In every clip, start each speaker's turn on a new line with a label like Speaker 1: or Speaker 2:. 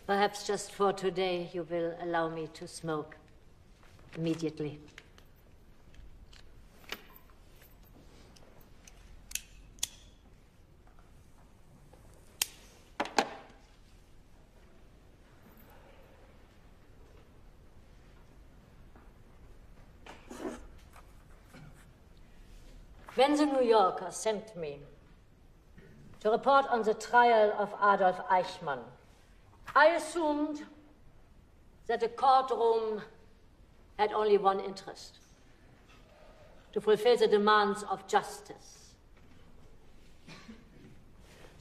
Speaker 1: Perhaps just for today, you will allow me to smoke immediately. When the New Yorker sent me to report on the trial of Adolf Eichmann, I assumed that the courtroom had only one interest: to fulfill the demands of justice.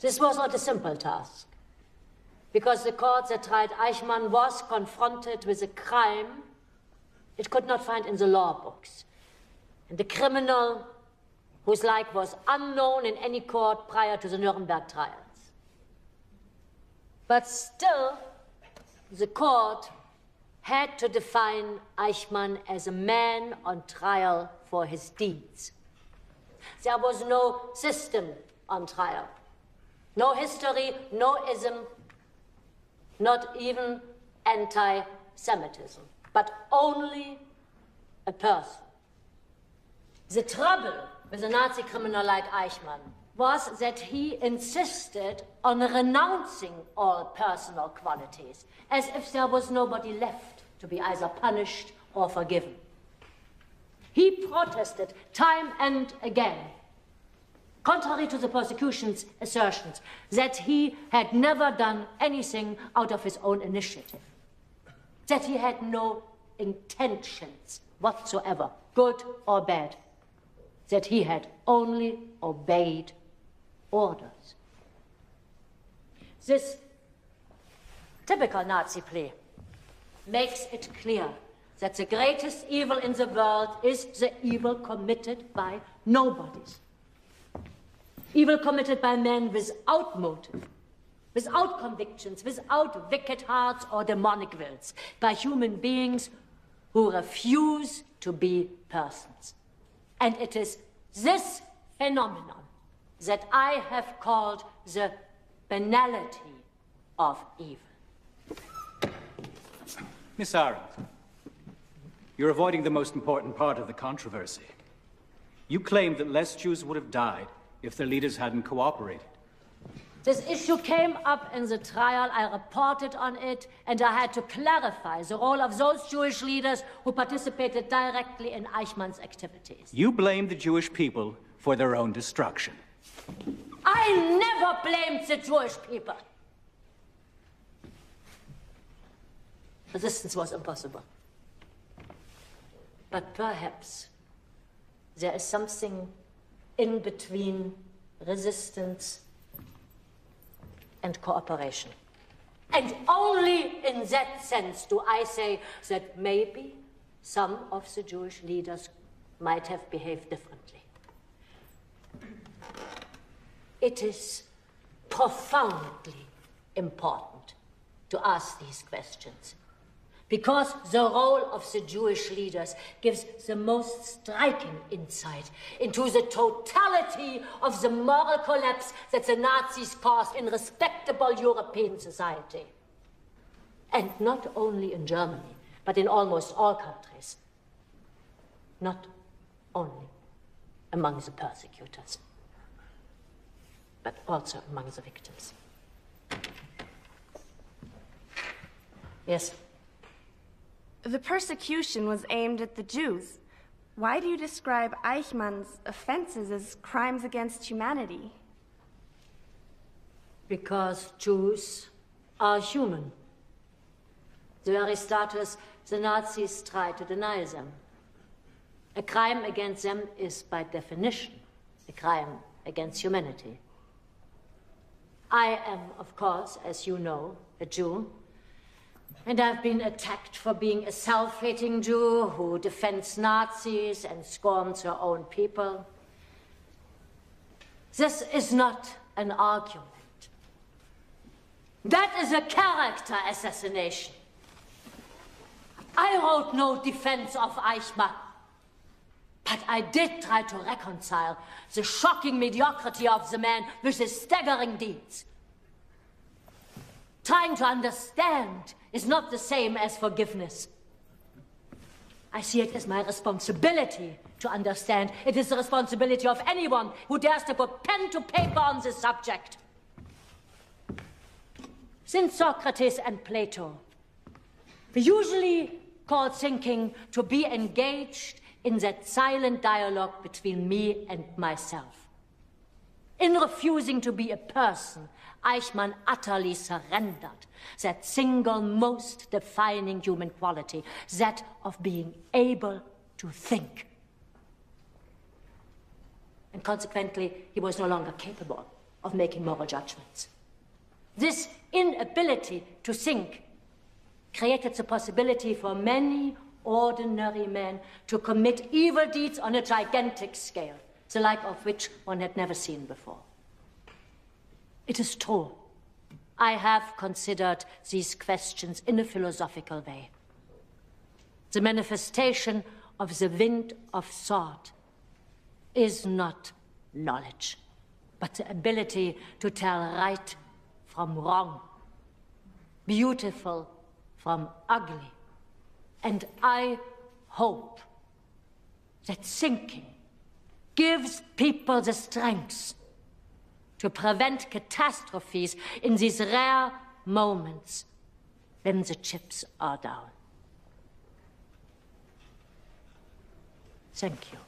Speaker 1: This was not a simple task, because the court that tried Eichmann was confronted with a crime it could not find in the law books, and the criminal whose like was unknown in any court prior to the Nuremberg trials. But still, the court had to define Eichmann as a man on trial for his deeds. There was no system on trial, no history, no ism, not even anti-Semitism, but only a person. The trouble with a Nazi criminal like Eichmann was that he insisted on renouncing all personal qualities, as if there was nobody left to be either punished or forgiven. He protested time and again, contrary to the prosecution's assertions, that he had never done anything out of his own initiative, that he had no intentions whatsoever, good or bad, that he had only obeyed orders. This typical Nazi plea makes it clear that the greatest evil in the world is the evil committed by nobodies. Evil committed by men without motive, without convictions, without wicked hearts or demonic wills, by human beings who refuse to be persons. And it is this phenomenon that I have called the banality of evil.
Speaker 2: Miss Arendt, you're avoiding the most important part of the controversy. You claim that less Jews would have died if their leaders hadn't cooperated.
Speaker 1: This issue came up in the trial, I reported on it, and I had to clarify the role of those Jewish leaders who participated directly in Eichmann's activities.
Speaker 2: You blame the Jewish people for their own destruction.
Speaker 1: I never blamed the Jewish people. Resistance was impossible. But perhaps there is something in between resistance and cooperation. And only in that sense do I say that maybe some of the Jewish leaders might have behaved differently. It is profoundly important to ask these questions, because the role of the Jewish leaders gives the most striking insight into the totality of the moral collapse that the Nazis caused in respectable European society. And not only in Germany, but in almost all countries. Not only among the persecutors, but also among the victims. Yes?
Speaker 3: The persecution was aimed at the Jews. Why do you describe Eichmann's offenses as crimes against humanity?
Speaker 1: Because Jews are human. The very status the Nazis tried to deny them. A crime against them is, by definition, a crime against humanity. I am, of course, as you know, a Jew. And I've been attacked for being a self-hating Jew who defends Nazis and scorns her own people. This is not an argument. That is a character assassination. I wrote no defense of Eichmann, but I did try to reconcile the shocking mediocrity of the man with his staggering deeds. Trying to understand is not the same as forgiveness. I see it as my responsibility to understand. It is the responsibility of anyone who dares to put pen to paper on this subject. Since Socrates and Plato, we usually call thinking to be engaged in that silent dialogue between me and myself. In refusing to be a person, Eichmann utterly surrendered that single most defining human quality, that of being able to think. And consequently, he was no longer capable of making moral judgments. This inability to think created the possibility for many ordinary men to commit evil deeds on a gigantic scale, the like of which one had never seen before. It is true. I have considered these questions in a philosophical way. The manifestation of the wind of thought is not knowledge, but the ability to tell right from wrong, beautiful from ugly. And I hope that thinking gives people the strength to prevent catastrophes in these rare moments when the chips are down. Thank you.